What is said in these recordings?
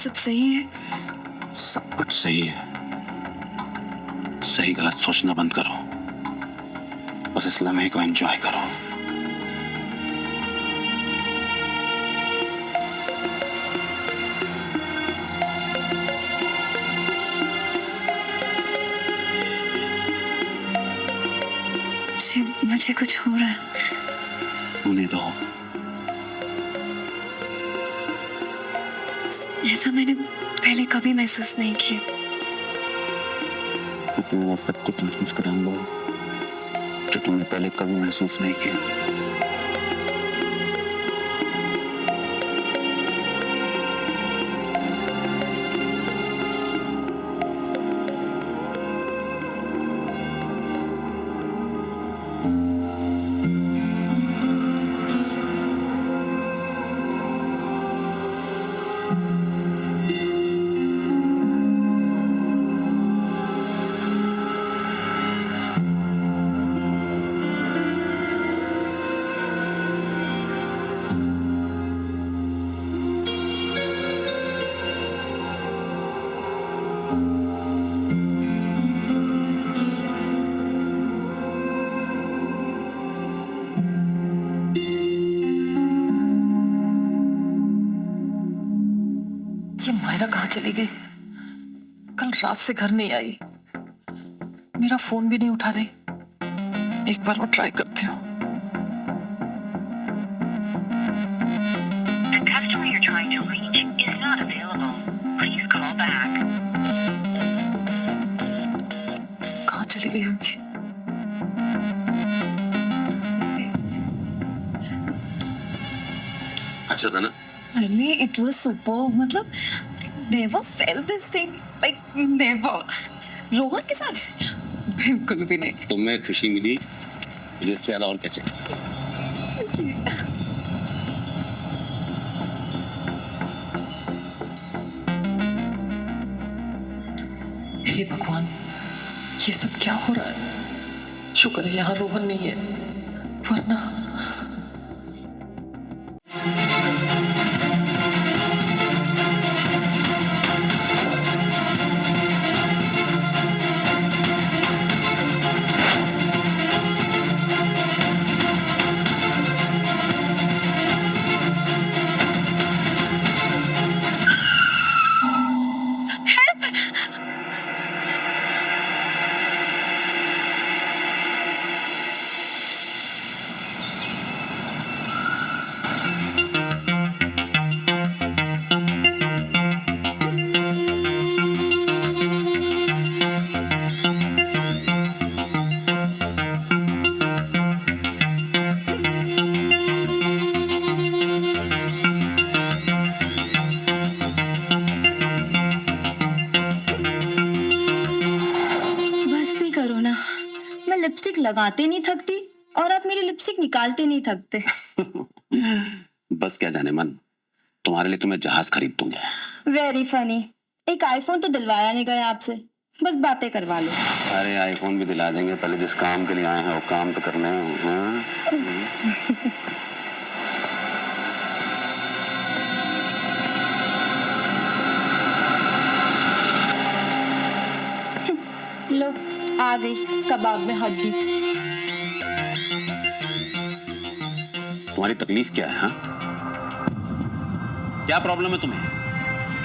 सब सही है? सब कुछ सही है। सही गलत सोचना बंद करो, बस इस लम्हे को एंजॉय करो। मुझे कुछ हो रहा है। होने दो। ऐसा मैंने पहले कभी महसूस नहीं किया। तुमने सब कुछ महसूस कराऊंगा जो तुमने पहले कभी महसूस नहीं किया। ये मायरा कहाँ चली गई? कल रात से घर नहीं आई, मेरा फोन भी नहीं उठा रही। एक बार और ट्राई करती हूँ। The customer you're trying to reach is not available. Please call back. कहाँ चली गई होगी? अच्छा था ना? अरे it was super, मतलब never felt this thing, like never. Rohan के साथ बिल्कुल भी नहीं। तुम्हें खुशी मिली, मुझे ज्यादा और क्या चाहिए? हे भगवान, ये सब क्या हो रहा है? शुक्र है यहाँ रोहन नहीं है, वरना लिपस्टिक लगाते नहीं थकती और आप मेरी लिपस्टिक निकालते नहीं थकते। बस क्या जाने मन, तुम्हारे लिए तो मैं जहाज खरीद दूंगा। Very funny. एक आईफोन तो दिलवाया नहीं गया आपसे, बस बातें करवा लो। अरे आईफोन भी दिला देंगे, पहले जिस काम के लिए आए हैं वो काम तो करना है। लो आ गई कबाब में हड्डी। तुम्हारी तकलीफ क्या है? हाँ, क्या प्रॉब्लम है तुम्हें?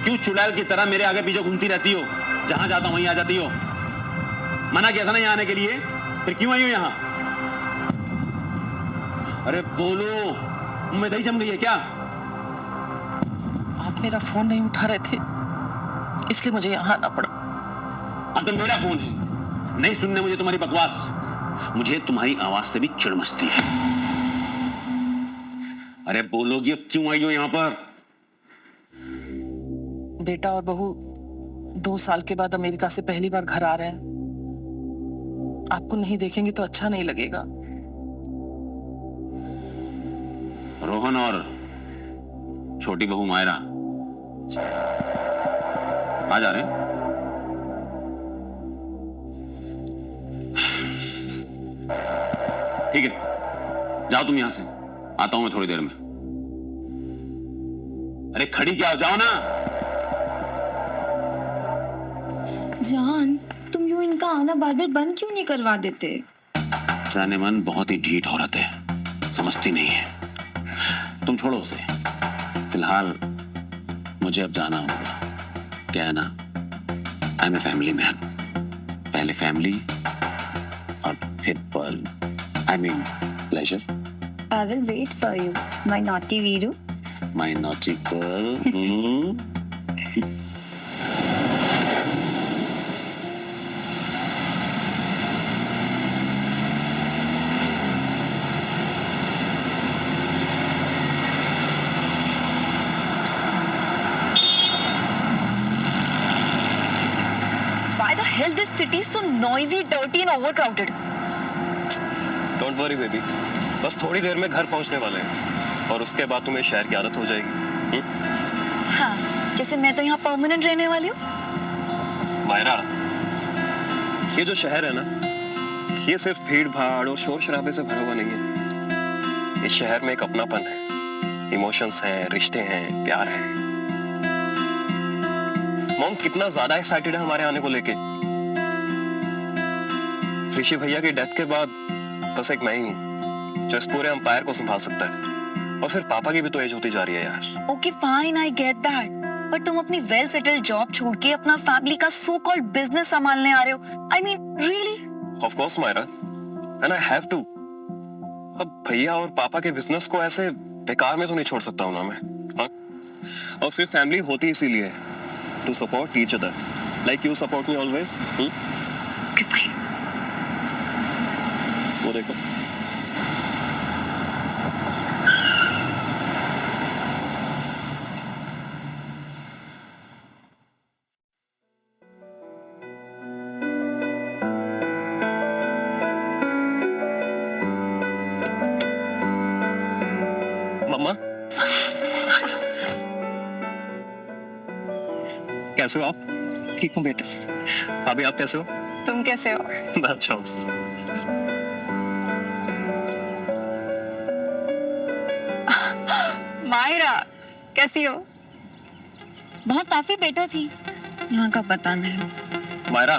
क्यों चुड़ैल की तरह मेरे आगे पीछे घूमती रहती हो? जहां जाता हूं वहीं आ जाती हो। मना किया था ना यहाँ आने के लिए, फिर क्यों आई हो यहाँ? अरे बोलो, मुंह दही जम गई है क्या? आप मेरा फोन नहीं उठा रहे थे, इसलिए मुझे यहाँ आना पड़ा। अब तो मेरा फोन है, नहीं सुनने मुझे तुम्हारी बकवास। मुझे तुम्हारी आवाज से भी चिढ़ मचती है। अरे बोलोगी अब क्यों आई हो यहाँ पर? बेटा और बहू 2 साल के बाद अमेरिका से पहली बार घर आ रहे हैं। आपको नहीं देखेंगे तो अच्छा नहीं लगेगा। रोहन और छोटी बहू मायरा आ जा रहे हैं। ठीक है, जाओ तुम यहां से, आता हूं मैं थोड़ी देर में। अरे खड़ी क्या हो, जाओ ना। जान, तुम यूं इनका आना बार बार बंद क्यों नहीं करवा देते? जाने मन बहुत ही ढीठ औरत है, समझती नहीं है। तुम छोड़ो उसे, फिलहाल मुझे अब जाना होगा। क्या है ना, I am a family man. पहले फैमिली और फिर Pearl, I mean pleasure. I will wait for you, my naughty Viru. My naughty Pearl. Why the hell this city is so noisy, dirty and overcrowded? Don't worry baby, बस थोड़ी देर में घर पहुंचने वाले हैं और उसके बाद तुम्हें शहर की आदत हो जाएगी। हाँ, जैसे मैं तो यहाँ परमानेंट रहने वाली हूँ। मायरा, ये जो शहर है ना, ये सिर्फ भीड़ भाड़ और शोर शराबे से भरा हुआ नहीं है। इस शहर में एक अपनापन है, इमोशंस हैं, रिश्ते हैं, प्यार है। मॉम कितना ज्यादा एक्साइटेड है हमारे आने को लेके। ऋषि भैया की डेथ के बाद बस एक मैं ही हूं जो इस पूरे एम्पायर को संभाल सकता है। और फिर पापा की भी तो एज होती जा रही है यार। Okay, fine, I get that. पर तुम अपनी वेल सेटल्ड जॉब छोड़ के अपना फैमिली का सो कॉल्ड बिजनेस संभालने आ रहे हो। I mean, really? Of course Myra, and I have to. अब भैया और पापा के बिजनेस को ऐसे बेकार में तो नहीं छोड़ सकता हूं ना मैं। हाँ? और फिर फैमिली होती इसीलिए, to support each other, like you support me always. Okay, fine. वो देखो, मम्मा कैसे हो आप? ठीक हूँ बेटा। भाभी आप कैसे हो? तुम कैसे हो? मैं अच्छा हूँ। मायरा कैसी हो? वहाँ काफी बेटर थी, यहाँ का पता नहीं। मायरा,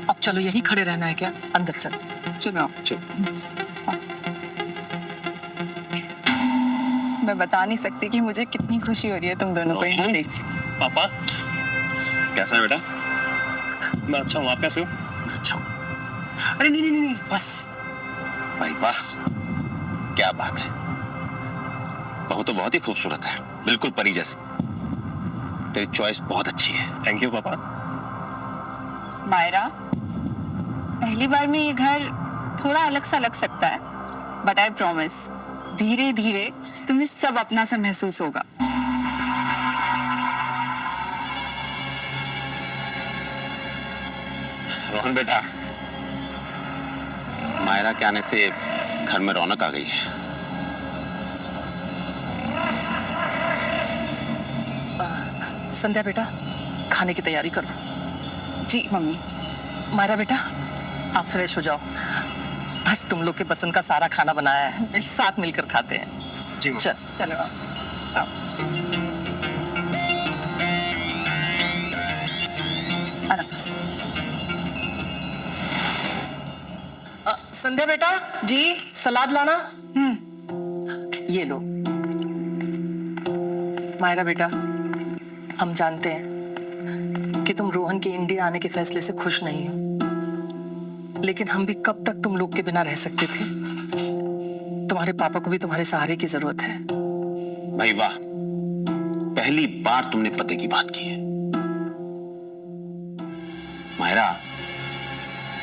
अब चलो, यही खड़े रहना है क्या? अंदर चलो। चलो आप। मैं बता नहीं सकती कि मुझे कितनी खुशी हो रही है तुम दोनों को यहाँ देख के। पापा कैसा है बेटा? मैं अच्छा हूँ, आप कैसे हो? अच्छा। अरे नहीं नहीं नहीं, बस भाई वाह, क्या बात है। बहू तो बहुत ही खूबसूरत है, बिल्कुल परी जैसी। तेरी चॉइस बहुत अच्छी है। थैंक यू पापा। मायरा, पहली बार में ये घर थोड़ा अलग सा लग सकता है, बट आई प्रॉमिस धीरे धीरे तुम्हें सब अपना सा महसूस होगा। रोहन बेटा, मायरा के आने से घर में रौनक आ गई है। संध्या बेटा, खाने की तैयारी करो। जी मम्मी। मायरा बेटा, आप फ्रेश हो जाओ। आज तुम लोग के पसंद का सारा खाना बनाया है, साथ मिलकर खाते हैं। जी चल। चलो आओ। आराम से। संध्या बेटा जी, सलाद लाना। ये लो। मायरा बेटा, हम जानते हैं कि तुम रोहन के इंडिया आने के फैसले से खुश नहीं हो, लेकिन हम भी कब तक तुम लोग के बिना रह सकते थे। तुम्हारे पापा को भी तुम्हारे सहारे की जरूरत है। भाई वाह, पहली बार तुमने पते की बात की है। मायरा,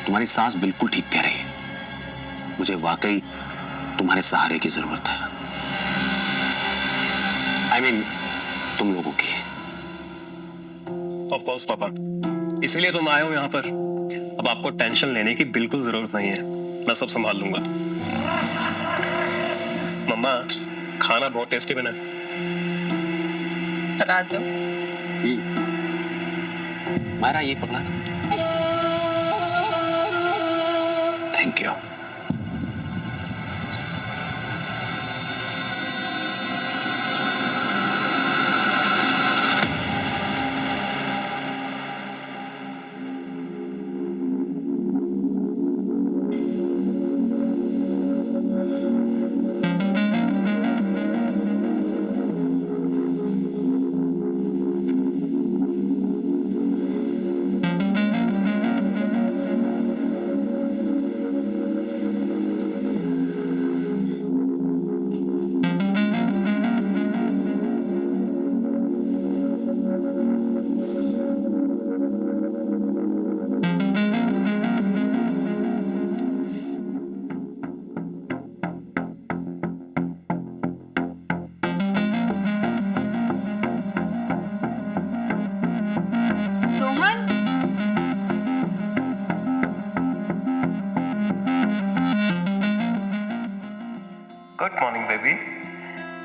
तुम्हारी सास बिल्कुल ठीक कह रही है। मुझे वाकई तुम्हारे सहारे की जरूरत है। I mean, तुम लोगों की। ऑफ कोर्स पापा, इसीलिए तो मैं आया हूँ यहाँ पर। अब आपको टेंशन लेने की बिल्कुल जरूरत नहीं है, मैं सब संभाल लूंगा। मम्मा, खाना बहुत टेस्टी बना है। राज लो। मायरा ये पकड़ा। Thank you.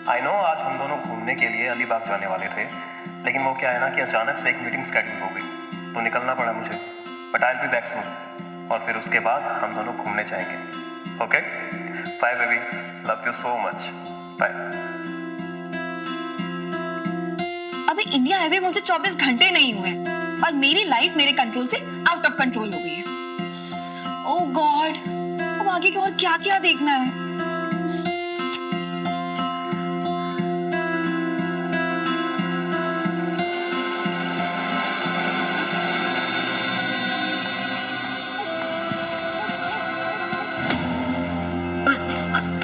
आई नो आज हम दोनों घूमने के लिए अलीबाग जाने वाले थे, लेकिन वो क्या है ना कि अचानक से एक मीटिंग स्केड्यूल हो गई, तो निकलना पड़ा मुझे। But I will be back soon, और फिर उसके बाद हम दोनों घूमने जाएंगे। Okay, bye baby, love you so much, bye. अभी इंडिया हाईवे मुझे 24 घंटे नहीं हुए और मेरी लाइफ मेरे कंट्रोल से आउट ऑफ कंट्रोल हो गई है। ओह गॉड, अब आगे का और क्या क्या देखना है।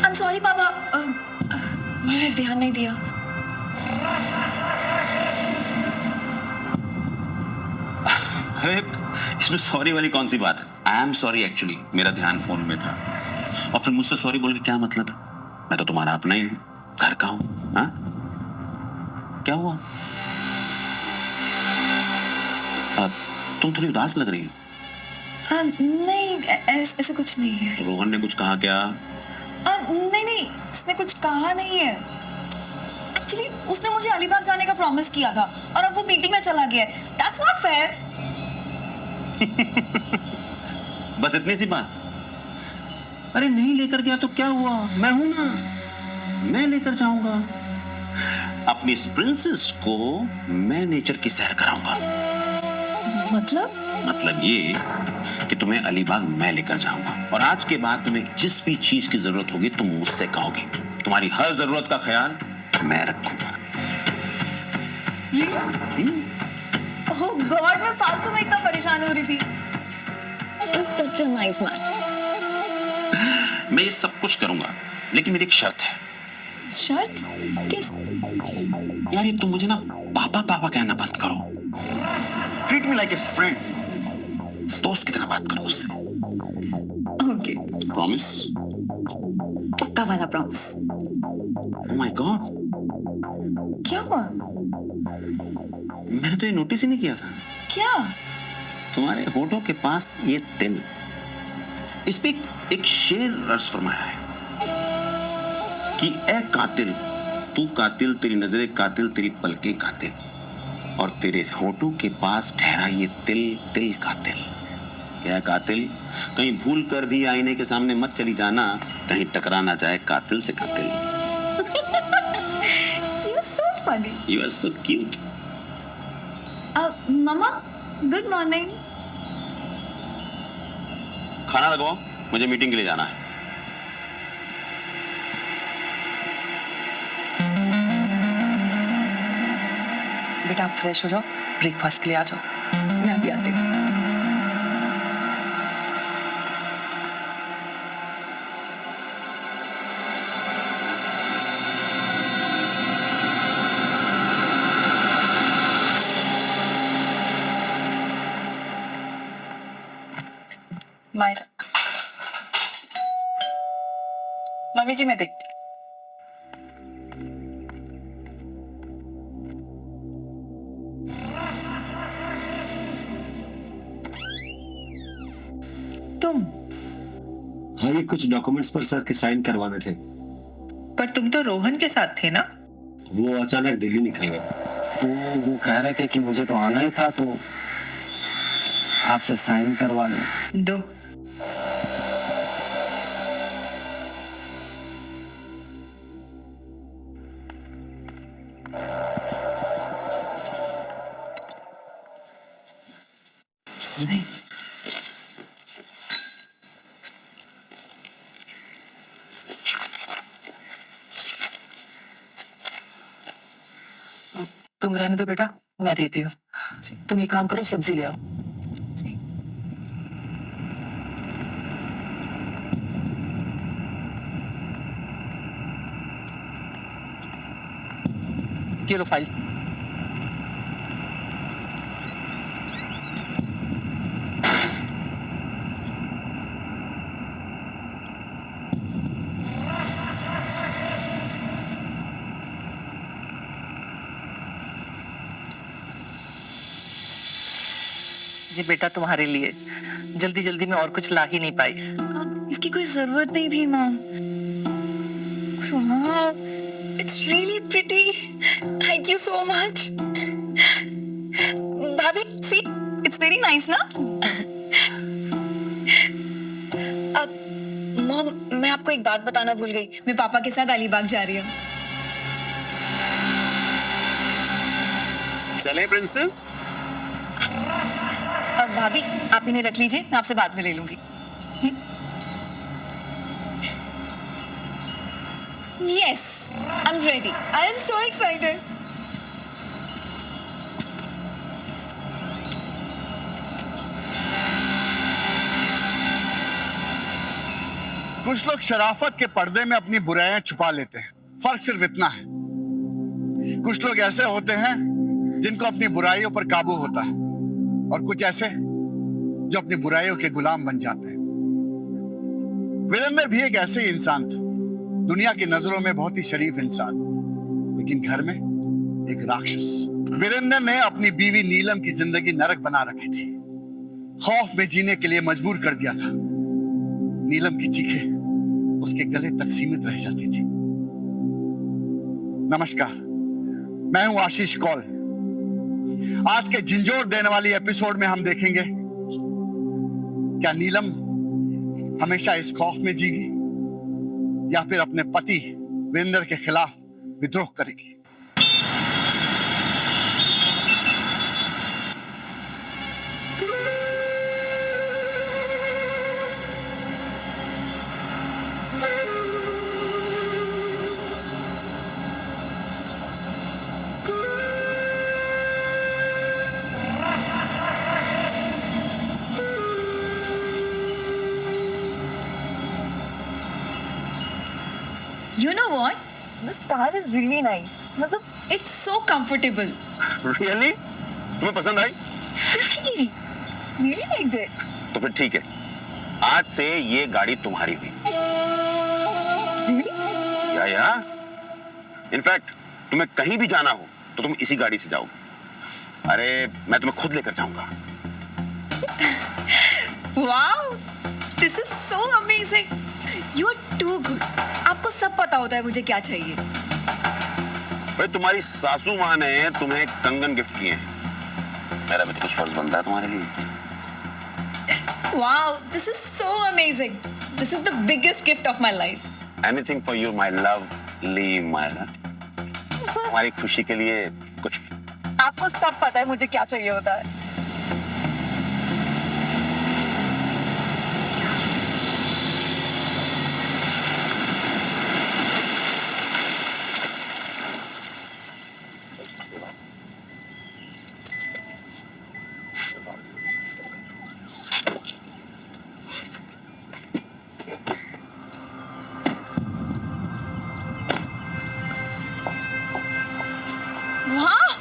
I'm sorry पापा, मैंने ध्यान नहीं दिया। अरे इसमें सॉरी वाली कौन सी बात है? आई एम सॉरी एक्चुअली, मेरा ध्यान फोन में था। और फिर मुझसे सॉरी बोल के क्या मतलब है? मैं तो तुम्हारा अपना ही हूँ, घर का हूँ। हाँ, क्या हुआ? तुम थोड़ी उदास लग रही हो। नहीं, ऐसे कुछ नहीं है। रोहन ने कुछ कहा क्या? नहीं, उसने कुछ कहा नहीं है। एक्चुअली उसने मुझे अलीबाग जाने का प्रॉमिस किया था और अब वो मीटिंग में चला गया है। That's not fair. बस इतनी सी बात? अरे नहीं लेकर गया तो क्या हुआ, मैं हूं ना, मैं लेकर जाऊंगा। अपनी इस प्रिंसेस को मैं नेचर की सैर कराऊंगा। मतलब ये कि तुम्हें अलीबाग मैं लेकर जाऊंगा, और आज के बाद तुम्हें जिस भी चीज की जरूरत होगी तुम मुझसे कहोगी। तुम्हारी हर जरूरत का ख्याल मैं रखूंगा। ओह गॉड, मैं फालतू में इतना परेशान हो रही थी। Such a nice man. मैं ये सब कुछ करूंगा, लेकिन मेरी एक शर्त है। शर्त? किस? यार ये तुम मुझे ना पापा पापा कहना बंद करो। Treat me like a friend, दोस्त की तरह बात करो मुझसे। Okay, promise? पक्का वाला प्रॉमिस। ओह माय गॉड, क्या हुआ? मैंने तो ये नोटिस ही नहीं किया था। क्या? तुम्हारे होठों के पास ये तिल, इस पे एक शेर रस फरमाया है कि ए कातिल, तू कातिल, तेरी नजरें कातिल, तेरी पलकें कातिल, और तेरे होठों के पास ठहरा ये तिल, तिल कातिल। क्या कातिल, कहीं भूल कर भी आईने के सामने मत चली जाना, कहीं टकरा ना जाए कातिल से कातिल। You're so funny. You are so cute. Mama, good morning. खाना लगवाओ, मुझे मीटिंग के लिए जाना है। बेटा आप फ्रेश हो जाओ, ब्रेकफास्ट के लिए आ जाओ, मैं अभी आती हूँ। मायरा, मम्मी जी मैं देखती। तुम? हाँ, ये कुछ डॉक्यूमेंट्स पर सर के साइन करवाने थे। पर तुम तो रोहन के साथ थे ना? वो अचानक दिल्ली निकल गए। वो कह रहे थे कि मुझे तो आना ही था, तो आपसे साइन करवा लें। दो। नहीं, तुम रहने दो बेटा, मैं देती हूँ। तुम ये काम करो, सब्जी ले आओ। ये लो फाइल। ये बेटा तुम्हारे लिए, जल्दी जल्दी में और कुछ ला ही नहीं पाई। इसकी कोई जरूरत नहीं थी ma'am. It's really pretty. Thank you so much. भाभी, see, it's very nice ना? मॉम, मैं आपको एक बात बताना भूल गई. मैं पापा के साथ अलीबाग जा रही हूँ. चले प्रिंसेस? भाभी, आप इन्हें रख लीजिए, मैं आपसे बाद में ले लूंगी. Yes, I'm ready. I am so excited. कुछ लोग शराफत के पर्दे में अपनी बुराइयां छुपा लेते हैं. फर्क सिर्फ इतना है. कुछ लोग ऐसे होते हैं जिनको अपनी बुराइयों पर काबू होता है, और कुछ ऐसे जो अपनी बुराइयों के गुलाम बन जाते हैं. वीरेंद्र भी एक ऐसे ही इंसान था. दुनिया की नजरों में बहुत ही शरीफ इंसान, लेकिन घर में एक राक्षस. वीरेंद्र ने अपनी बीवी नीलम की जिंदगी नरक बना रखी थी. खौफ में जीने के लिए मजबूर कर दिया था. नीलम की चीखें उसके गले तक सीमित रह जाती थी. नमस्कार, मैं हूं आशीष कौल. आज के झिंझोर देने वाली एपिसोड में हम देखेंगे क्या नीलम हमेशा इस खौफ में जीगी या फिर अपने पति वीरेंद्र के खिलाफ विद्रोह करेगी. You know what? This car is really nice. मतलब, it's so comfortable. Really? तुम्हें पसंद आई? Really? Really liked it. तो फिर ठीक है, आज से ये गाड़ी तुम्हारी हुई. Really? या इनफैक्ट तुम्हें कहीं भी जाना हो तो तुम इसी गाड़ी से जाओगे. अरे मैं तुम्हें खुद लेकर जाऊंगा. Wow! This is so amazing. You are too good. आपको सब पता होता है मुझे क्या चाहिए. भाई तुम्हारी सासू माँ ने तुम्हें कंगन गिफ्ट किए हैं. मेरा भी तो कुछ फर्ज बनता है तुम्हारे लिए. Wow! This is so amazing. This is the biggest gift of my life. Anything for you, my lovely Myra. तुम्हारी खुशी के लिए कुछ. आपको सब पता है मुझे क्या चाहिए होता है. Wow!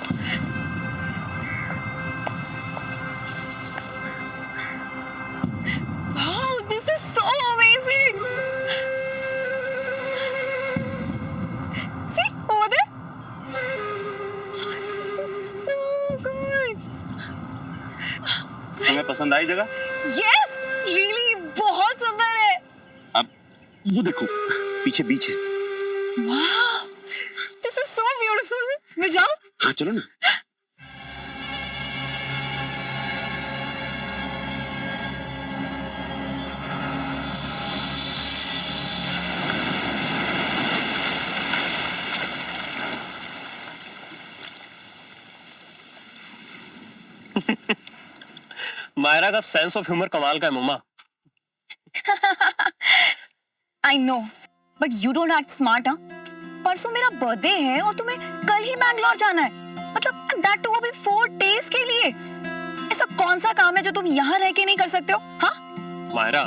Wow, this is so amazing! See, over there? So good! तुम्हें पसंद आई जगह? Yes! Really, बहुत सुंदर है! अब वो देखो, पीछे बीच है. Wow! This is so beautiful! मैं जाऊं? हाँ चलो ना. मायरा का सेंस ऑफ ह्यूमर कमाल का है मम्मा. I know, but you don't act smart, हाँ? परसों मेरा बर्थडे है और तुम्हें कल ही बैंगलोर जाना है. मतलब that too अभी 4 days के लिए. ऐसा कौन सा काम है जो तुम यहाँ रह के नहीं कर सकते हो? हाँ? मायरा,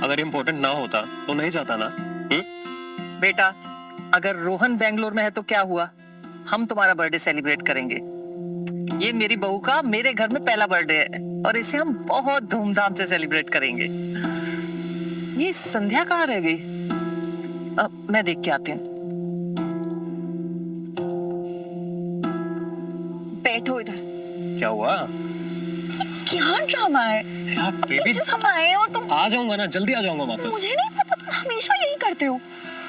अगर इम्पोर्टेंट ना होता तो नहीं जाता ना. बेटा, अगर रोहन बेंगलोर में है तो क्या हुआ, हम तुम्हारा बर्थडे सेलिब्रेट करेंगे. ये मेरी बहू का मेरे घर में पहला बर्थडे है और इसे हम बहुत धूमधाम से सेलिब्रेट करेंगे. ये संध्या कहाँ रह गई? मैं देख के आती हूँ. बैठो इधर. क्या हुआ? क्या ड्रामा है? यार बेबी, हम आए और तुम. आ जाऊंगा ना, जल्दी आ जाऊंगा वापस. मुझे नहीं पता, तुम हमेशा यही करते हो.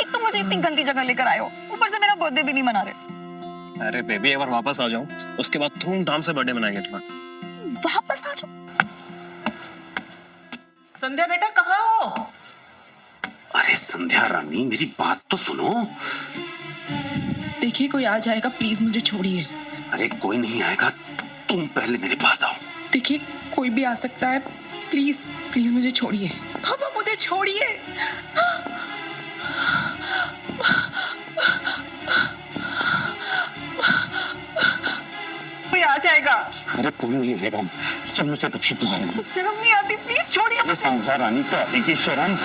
एक तो तुम मुझे इतनी गंदी जगह लेकर आए हो, ऊपर से मेरा बर्थडे भी नहीं मना रहे। अरे बेबी एक बार वापस आ जाऊं, उसके बाद धूमधाम से बर्थडे मनाएंगे तुम्हारा। वापस आ जाओ। संध्या बेटा कहाँ हो? अरे संध्या रानी मेरी बात तो सुनो। देखिए कोई आ जाएगा, प्लीज मुझे छोड़िए। अरे कोई नहीं आएगा, तुम पहले मेरे पास आओ। देखिए कोई भी आ सकता है, प्लीज प्लीज मुझे छोड़िए। पापा मुझे छोड़िए। कोई आ जाएगा। अरे कोई नहीं आएगा, चल मुझे कब शिप लगा। शर्म नहीं आती, प्लीज छोड़िए मुझे। संध्या रानी को आएगी शरण।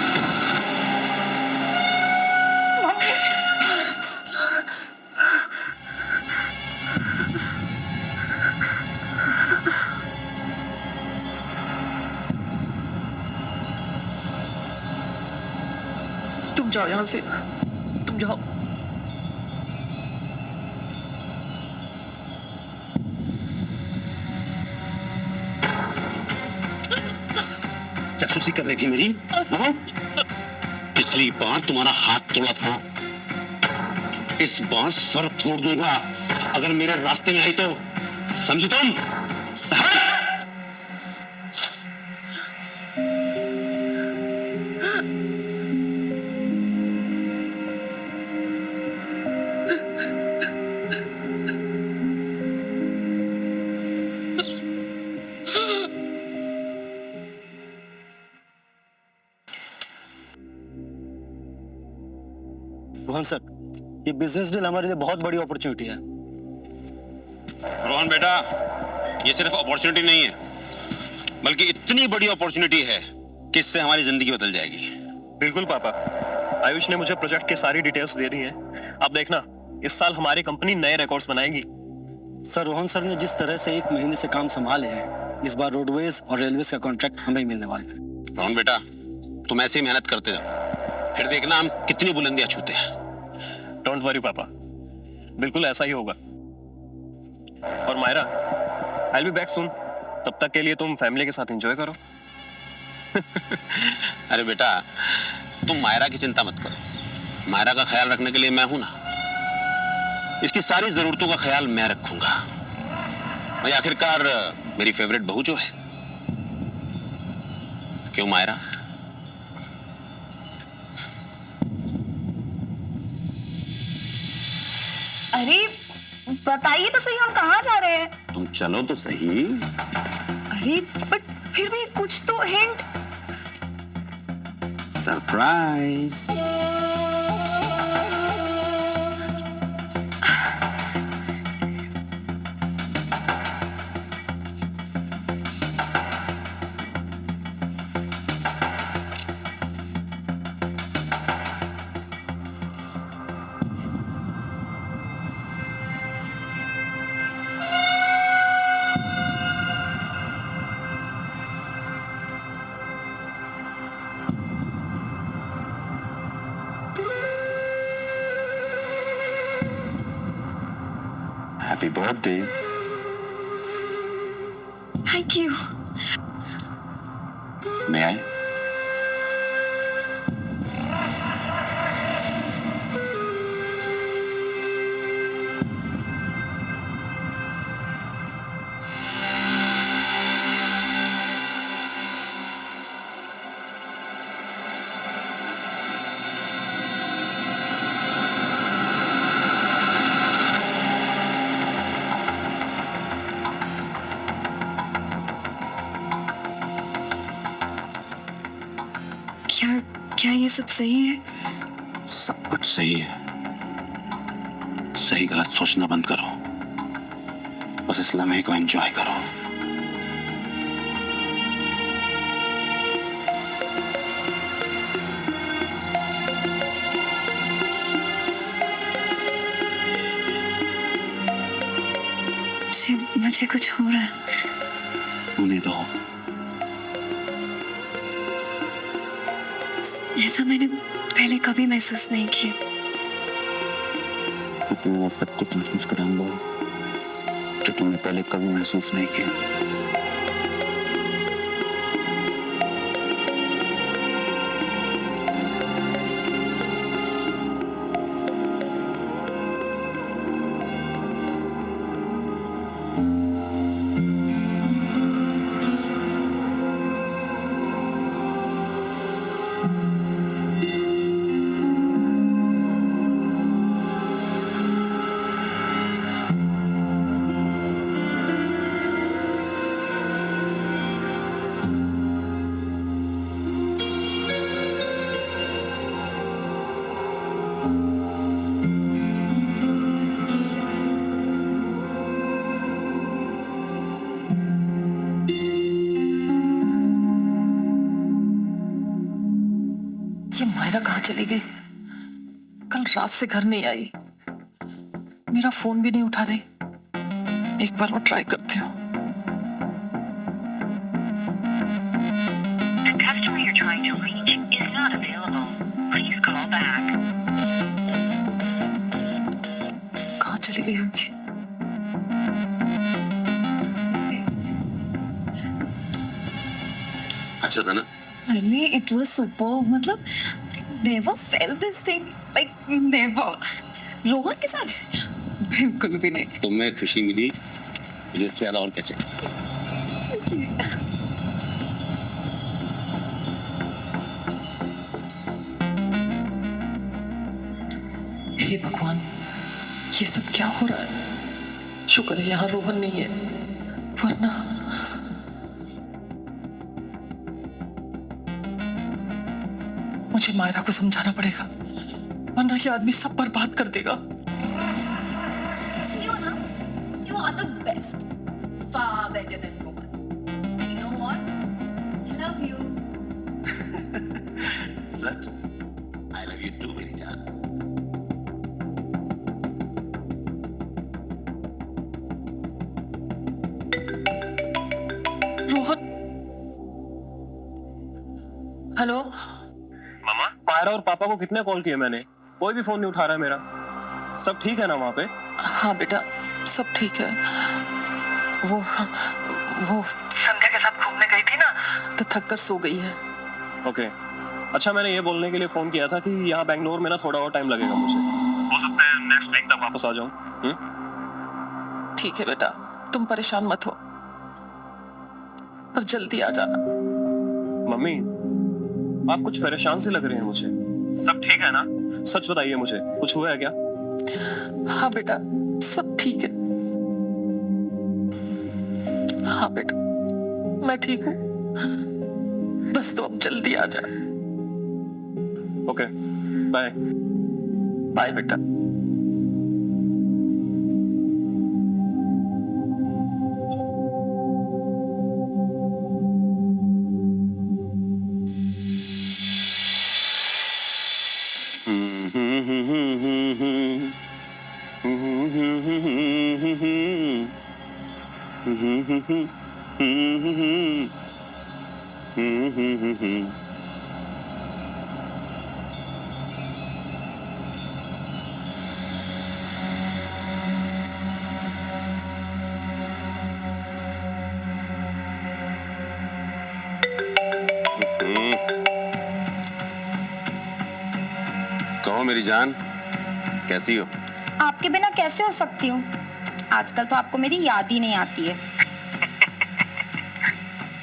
तुम जाओ यहाँ से, तुम जाओ। जासूसी कर रही थी मेरी? हाँ? पिछली बार तुम्हारा हाथ तोड़ा था, इस बार सर फोड़ दूंगा अगर मेरे रास्ते में आई तो, समझी तुम? हाँ? रोहन सर, ये बिजनेस डील हमारे लिए बहुत बड़ी अपॉर्चुनिटी है। रोहन बेटा, ये सिर्फ अपॉर्चुनिटी नहीं है, बल्कि इतनी बड़ी अपॉर्चुनिटी है कि इससे हमारी जिंदगी बदल जाएगी। बिल्कुल पापा, आयुष ने मुझे प्रोजेक्ट के सारी डिटेल्स दे दी हैं। अब देखना, इस साल हमारी कंपनी नए रिकॉर्ड्स बनाएगी। सर रोहन सर ने जिस तरह से 1 महीने से काम संभाले हैं, इस बार रोडवेज और रेलवे का कॉन्ट्रैक्ट हमें ही मिलने वाला है। रोहन बेटा, तुम ऐसे ही मेहनत करते जाओ, फिर देखना हम कितनी बुलंदियां छूते हैं। डोंट वरी पापा, बिल्कुल ऐसा ही होगा। और Myra, I will be back soon. तब तक के लिए तुम फैमिली के साथ एंजॉय करो। अरे बेटा, तुम मायरा की चिंता मत करो, मायरा का ख्याल रखने के लिए मैं हूं ना। इसकी सारी जरूरतों का ख्याल मैं रखूंगा। और आखिरकार मेरी फेवरेट बहू जो है, क्यों मायरा? अरे बताइए तो सही, हम कहाँ जा रहे हैं? तुम चलो तो सही। अरे बट फिर भी कुछ तो hint. Surprise. Happy birthday. Thank you. May I? क्या ये सब सही है? सब कुछ सही है। सही गलत सोचना बंद करो, बस इस लम्हे को एंजॉय करो। मुझे कुछ हो रहा है। उन्हें तो ऐसा मैंने पहले कभी महसूस नहीं किया। तुमने सब कुछ महसूस कराऊंगा जो तुमने पहले कभी महसूस नहीं किया। मायरा कहाँ चली गई? कल रात से घर नहीं आई, मेरा फोन भी नहीं उठा रही। एक बार और ट्राई करती हूँ। The customer you're trying to reach is not available. Please call back. कहाँ चली गई होगी? अच्छा था ना? अरे इट वाज सुपर, मतलब never felt this thing, like never. Rohan के साथ बिल्कुल भी नहीं। तुम्हें खुशी मिली, मुझे इससे ज्यादा और क्या चाहिए? हे भगवान, ये सब क्या हो रहा है? शुक्र है यहाँ रोहन नहीं है, वरना मुझे मायरा को समझाना पड़ेगा, वरना ये आदमी सब बर्बाद कर देगा। You are the best, far better than Rohan. And you know what? I love you. Such? I love you too, मेरी जान। रोहन, हेलो। मामा, मायरा और पापा को कितने कॉल किए मैंने, कोई भी फोन नहीं उठा रहा है मेरा। सब ठीक है ना वहाँ पे? हाँ बेटा, सब ठीक है। वो संध्या के साथ घूमने गई थी ना, तो थक कर सो गई है। ओके। अच्छा, मैंने ये बोलने के लिए फोन किया था कि यहाँ बैंगलोर में ना थोड़ा और टाइम लगेगा मुझे। हो सकता है नेक्स्ट वीक तक वापस आ जाऊँ। ठीक है बेटा, तुम परेशान मत हो, पर जल्दी आ जाना। मम्मी, आप कुछ परेशान से लग रहे हैं मुझे। सब ठीक है ना? सच बताइए मुझे, कुछ हुआ है क्या? हाँ बेटा, सब ठीक है। हाँ बेटा, मैं ठीक हूँ, बस तो अब जल्दी आ जा। Okay, bye. बाय बेटा। कहो मेरी जान, कैसी हो? आपके बिना कैसे हो सकती हूँ? आजकल तो आपको मेरी याद ही नहीं आती है।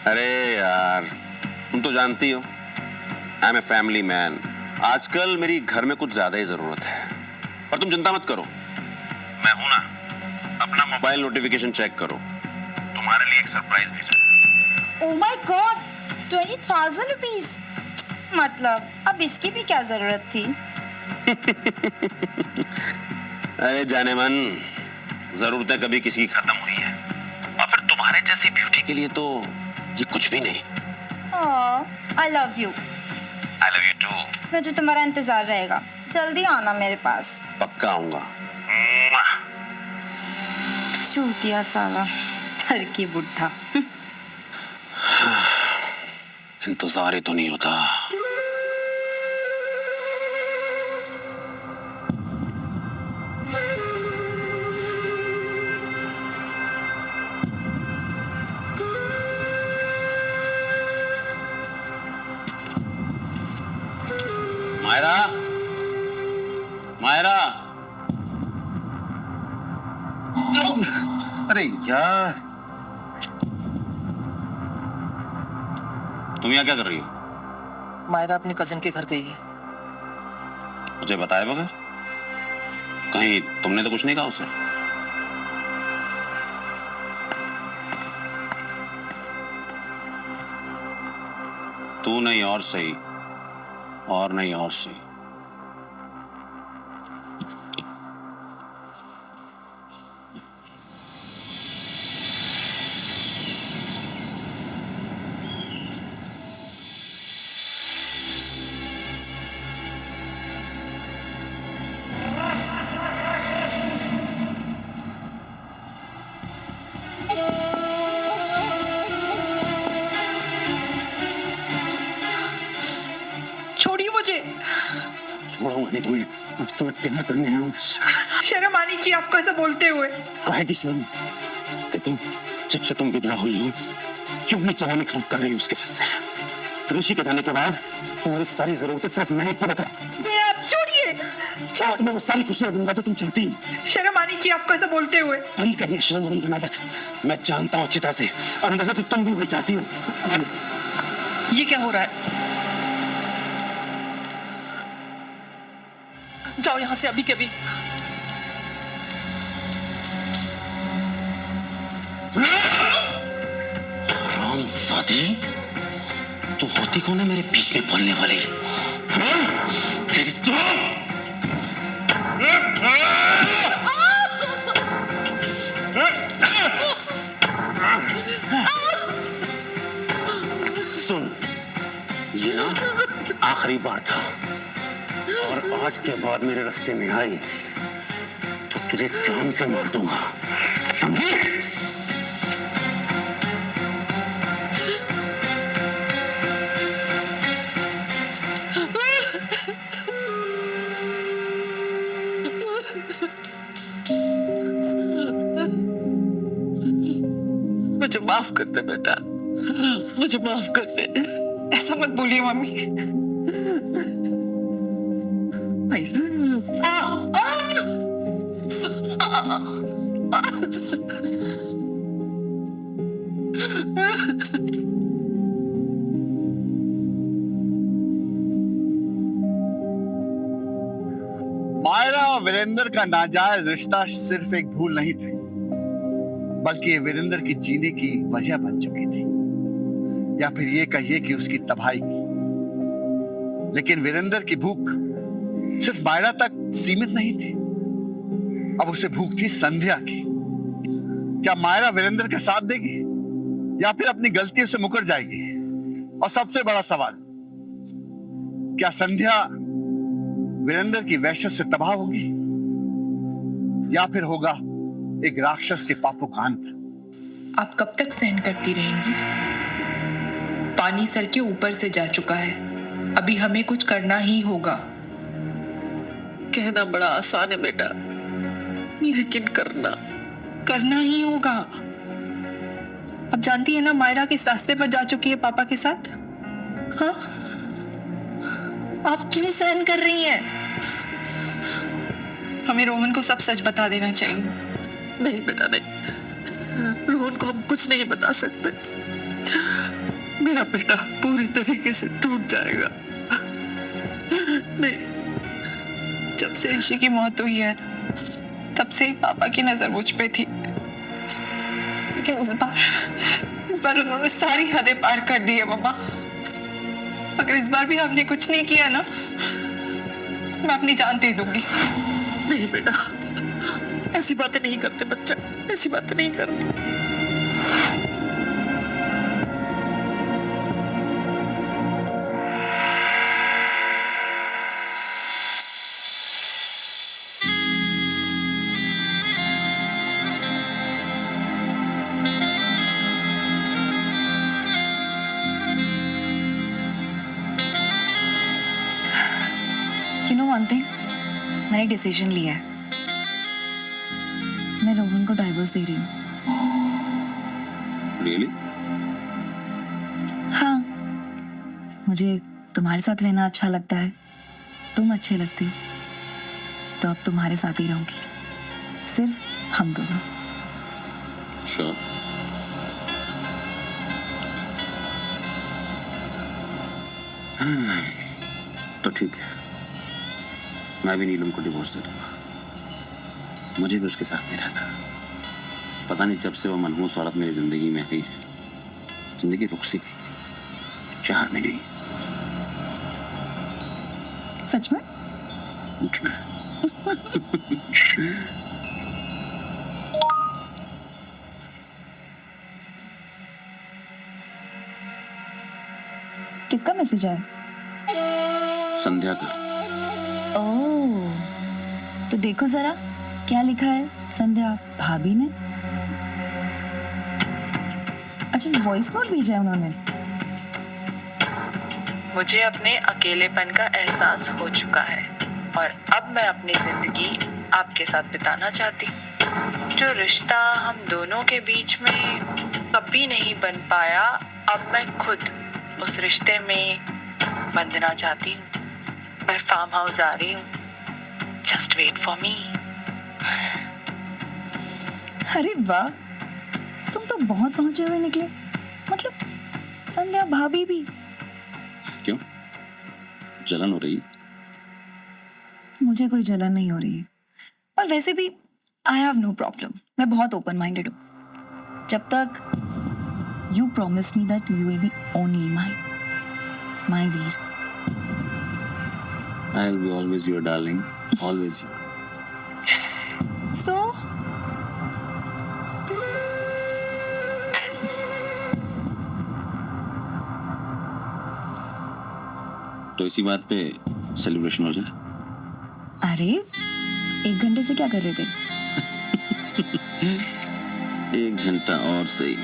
अरे यार, तुम तो जानती हो, I am a family man. आजकल मेरी घर में कुछ ज्यादा ही जरूरत है, पर तुम चिंता मत करो, मैं हूं ना। अपना मोबाइल नोटिफिकेशन चेक करो, तुम्हारे लिए एक सरप्राइज भेजा। Oh my God, 20,000 rupees. मतलब अब इसकी भी क्या जरूरत थी? अरे जाने मन, जरूरतें कभी किसी की खत्म हुई है, और फिर तुम्हारे जैसी ब्यूटी के लिए तो ये कुछ भी नहीं। I love you. I love you too. मुझे तुम्हारा इंतजार रहेगा, जल्दी आना मेरे पास। पक्का आऊंगा। चूतिया साला, ठरकी बुढ़ा। इंतजार ही तो नहीं होता। मायरा, मायरा, अरे यार, तुम यहाँ क्या कर रही हो? मायरा अपनी कजिन के घर गई है। मुझे बताए बगैर? कहीं तुमने तो कुछ नहीं कहा उसे? तू नहीं और सही, और नहीं और सही। छोड़ूंगा नहीं तुम्हें। आज तुम्हें प्यार करने आया हूँ। शर्म आनी चाहिए आपको ऐसा बोलते हुए। काहे की शर्म? तुम जब से तुम विधवा हुई हो क्यों अपनी जवानी खराब कर रही हो उसके साथ से? ऋषि के जाने के बाद तुम्हारी सारी जरूरतें सिर्फ मैं ही पूरा कर। आप छोड़िए। चाहे तुम्हें वो सारी खुशियां दूंगा तो तुम चाहती। शर्म आनी चाहिए आपको ऐसा बोलते हुए। बंद करनी शर्म और उनका नाटक। मैं जानता हूँ अच्छी तरह से, अंदर से तो तुम भी वही चाहती हो। ये क्या हो रहा है? जाओ यहाँ से अभी के अभी। रामजादी, तू होती कौन है मेरे बीच में बोलने वाली? तेरी तो सुन, ये ना आखिरी बार था और आज के बाद मेरे रास्ते में आई तो तुझे जान से मार दूंगा, समझी? मुझे माफ कर दे बेटा, मुझे माफ कर दे। ऐसा मत बोलिए मम्मी। मायरा और वीरेंद्र का नाजायज रिश्ता सिर्फ एक भूल नहीं थी, बल्कि ये वीरेंद्र की जीने की वजह बन चुकी थी, या फिर ये कहिए कि उसकी तबाही की। लेकिन वीरेंद्र की भूख सिर्फ मायरा तक सीमित नहीं थी, अब उसे भूख थी संध्या की। क्या मायरा वीरेंद्र का साथ देगी या फिर अपनी गलतियों से मुकर जाएगी? और सबसे बड़ा सवाल, क्या संध्या वीरेंद्र की वहशत से तबाह होगी या फिर होगा एक राक्षस के पापों का अंत? आप कब तक सहन करती रहेंगी? पानी सर के ऊपर से जा चुका है, अभी हमें कुछ करना ही होगा। कहना बड़ा आसान है बेटा, लेकिन करना ही होगा। अब जानती है ना मायरा किस रास्ते पर जा चुकी है पापा के साथ। हाँ, आप क्यों सहन कर रही हैं? हमें रोहन को सब सच बता देना चाहिए। नहीं बेटा नहीं, रोहन को हम कुछ नहीं बता सकते। मेरा बेटा पूरी तरीके से टूट जाएगा। नहीं, जब से ऋषि की मौत हुई है तब से ही पापा की नजर मुझ पे थी, लेकिन इस बार उन्होंने सारी हदें पार कर दी है मम्मा। अगर इस बार भी आपने कुछ नहीं किया ना, मैं अपनी जान दे दूंगी। नहीं बेटा, ऐसी बातें नहीं करते बच्चा, ऐसी बातें नहीं करते। You know one thing? मैंने डिसीजन लिया है, मैं रोहन को डाइवोर्स दे रही हूँ। Really? हाँ, मुझे तुम्हारे साथ रहना अच्छा लगता है, तुम अच्छे लगते हो, तो अब तुम्हारे साथ ही रहूंगी, सिर्फ हम दोनों। Sure. तो ठीक है, मैं भी नीलम को डिवोर्स दे दूंगा। मुझे भी उसके साथ नहीं रहना। पता नहीं जब से वो मनहूस औरत मेरी जिंदगी में आई, जिंदगी रुक सी गई, चार में नहीं। सच में? मुझ में। किसका मैसेज आया? संध्या का। ओह, तो देखो जरा क्या लिखा है संध्या भाभी ने। अच्छा, वॉइस नोट भेजा है उन्होंने। मुझे अपने अकेलेपन का एहसास हो चुका है। और अब मैं अपनी जिंदगी आपके साथ बिताना चाहती हूँ। जो रिश्ता हम दोनों के बीच में कभी नहीं बन पाया, अब मैं खुद उस रिश्ते में बंधना चाहती हूँ। मैं फार्म हाउस आ रही हूँ, जस्ट वेट फॉर मी। अरे वाह, तुम तो बहुत पहुंचे हुए निकले। मतलब संध्या भाभी भी। क्यों, जलन हो रही? मुझे कोई जलन नहीं हो रही है, और वैसे भी आई हैव नो प्रॉब्लम। मैं बहुत ओपन माइंडेड हूँ, जब तक you promise me that you will be only my Veer. I will be always your darling, always. So तो इसी बात पे सेलिब्रेशन हो जाए। अरे 1 घंटे से क्या कर रहे थे? 1 घंटा और सही।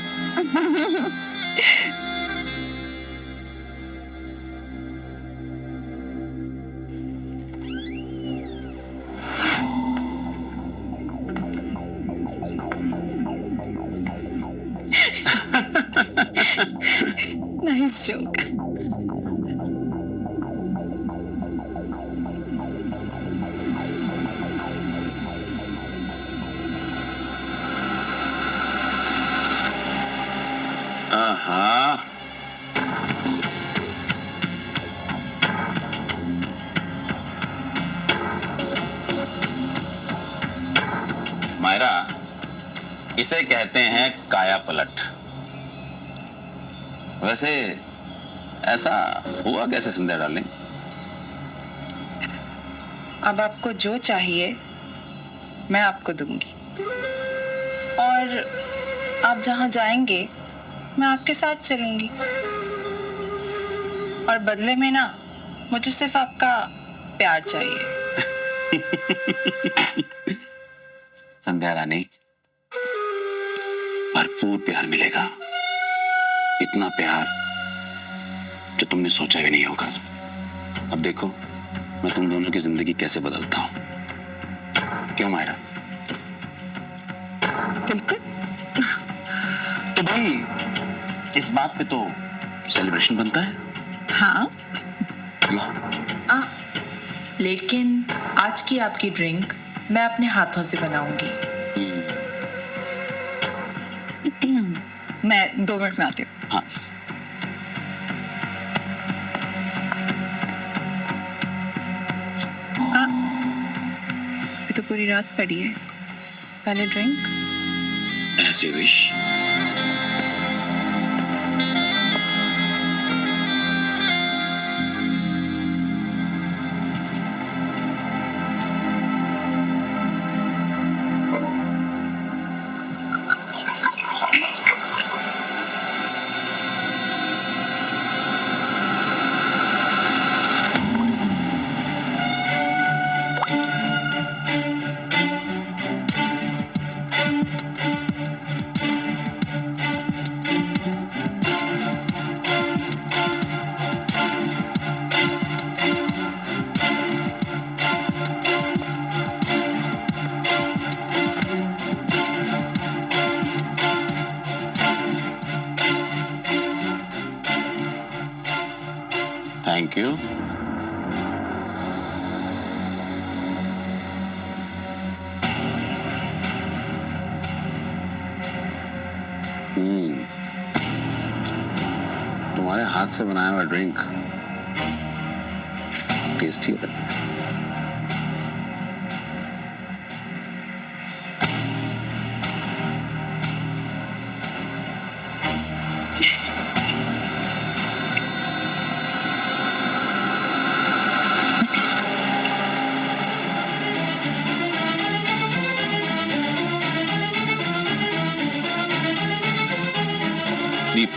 Nice joke. आहा, मायरा, इसे कहते हैं काया पलट। वैसे ऐसा हुआ कैसे संध्या डार्लिंग? अब आपको जो चाहिए मैं आपको दूंगी, और आप जहां जाएंगे मैं आपके साथ चलूंगी, और बदले में ना मुझे सिर्फ आपका प्यार चाहिए। संध्या रानी, भरपूर प्यार मिलेगा। इतना प्यार जो तुमने सोचा भी नहीं होगा। अब देखो मैं तुम दोनों की जिंदगी कैसे बदलता हूं। क्यों मायरा? बिल्कुल। तो भाई इस बात पे तो सेलिब्रेशन बनता है। हाँ, लो। लेकिन आज की आपकी ड्रिंक मैं अपने हाथों से बनाऊंगी। मैं 2 मिनट में आती हूँ। हाँ। ये तो पूरी रात पड़ी है, पहले drink. As you wish. Thank you. तुम्हारे हाथ से बनाया हुआ ड्रिंक टेस्टी होता है। दीप,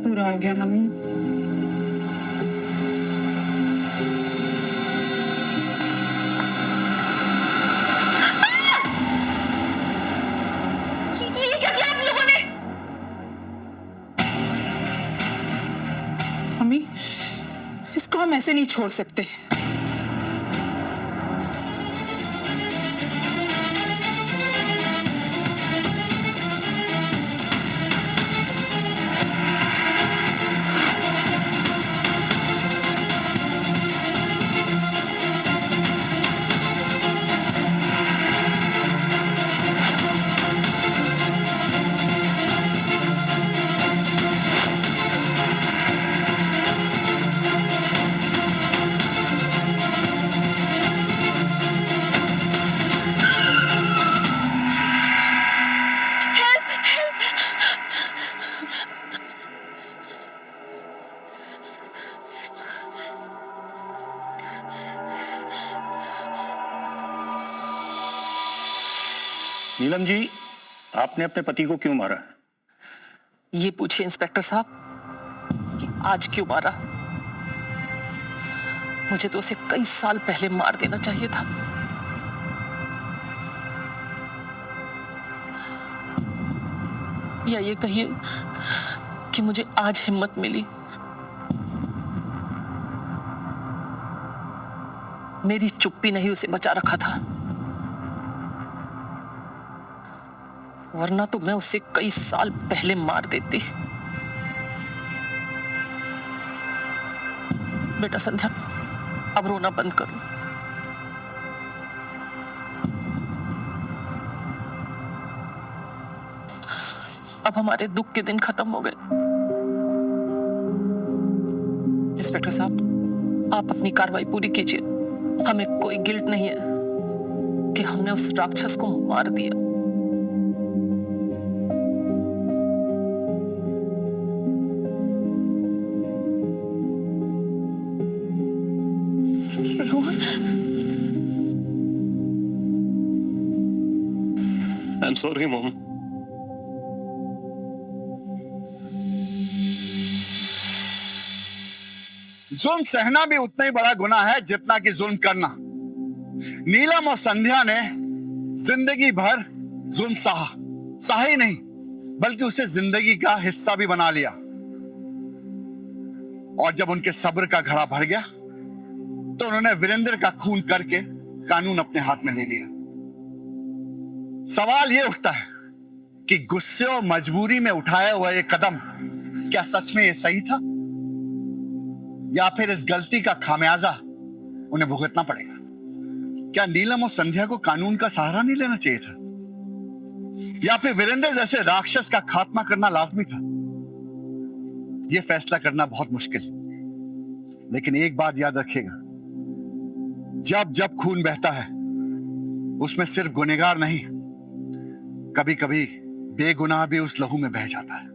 पूरा हो गया मम्मी। ये क्या किया आप लोगों ने? मम्मी, इसको हम ऐसे नहीं छोड़ सकते। नीलम जी, आपने अपने पति को क्यों मारा? ये पूछिए इंस्पेक्टर साहब कि आज क्यों मारा। मुझे तो उसे कई साल पहले मार देना चाहिए था। या ये कहिए कि मुझे आज हिम्मत मिली। मेरी चुप्पी नहीं उसे बचा रखा था, वरना तो मैं उसे कई साल पहले मार देती। बेटा संध्या, अब रोना बंद करो। अब हमारे दुख के दिन खत्म हो गए। इंस्पेक्टर साहब, आप अपनी कार्रवाई पूरी कीजिए। हमें कोई गिल्ट नहीं है कि हमने उस राक्षस को मार दिया। I'm sorry, Mom. जुल्म सहना भी उतना ही बड़ा गुनाह है जितना कि जुल्म करना। नीलम और संध्या ने जिंदगी भर जुल्म सहा ही नहीं, बल्कि उसे जिंदगी का हिस्सा भी बना लिया। और जब उनके सब्र का घड़ा भर गया तो उन्होंने वीरेंद्र का खून करके कानून अपने हाथ में ले लिया। सवाल यह उठता है कि गुस्से और मजबूरी में उठाया हुआ यह कदम क्या सच में यह सही था, या फिर इस गलती का खामियाजा उन्हें भुगतना पड़ेगा? क्या नीलम और संध्या को कानून का सहारा नहीं लेना चाहिए था, या फिर वीरेंद्र जैसे राक्षस का खात्मा करना लाजमी था? यह फैसला करना बहुत मुश्किल है, लेकिन एक बात याद रखिएगा, जब जब खून बहता है उसमें सिर्फ गुनहगार नहीं, कभी कभी बेगुनाह भी उस लहू में बह जाता है।